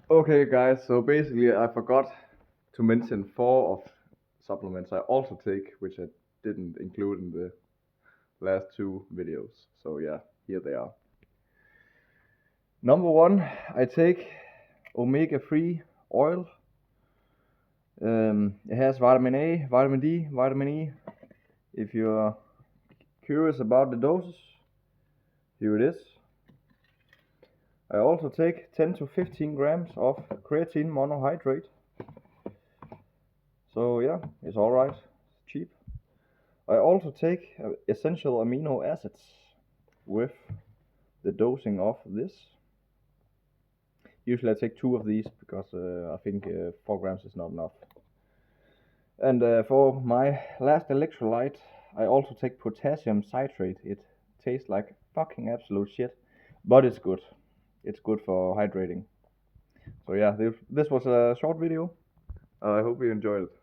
Okay, guys, so basically, I forgot to mention four of supplements I also take, which I didn't include in the last two videos. So, yeah, here they are. Number one, I take omega 3 oil. It has vitamin A, vitamin D, vitamin E. If you're curious about the doses, here it is. I also take 10 to 15 grams of creatine monohydrate. So yeah, it's alright, it's cheap. I also take essential amino acids with the dosing of this. Usually I take two of these because I think 4 grams is not enough. And for my last electrolyte, I also take potassium citrate. It tastes like fucking absolute shit, but it's good. It's good for hydrating. So yeah, this was a short video. I hope you enjoyed it.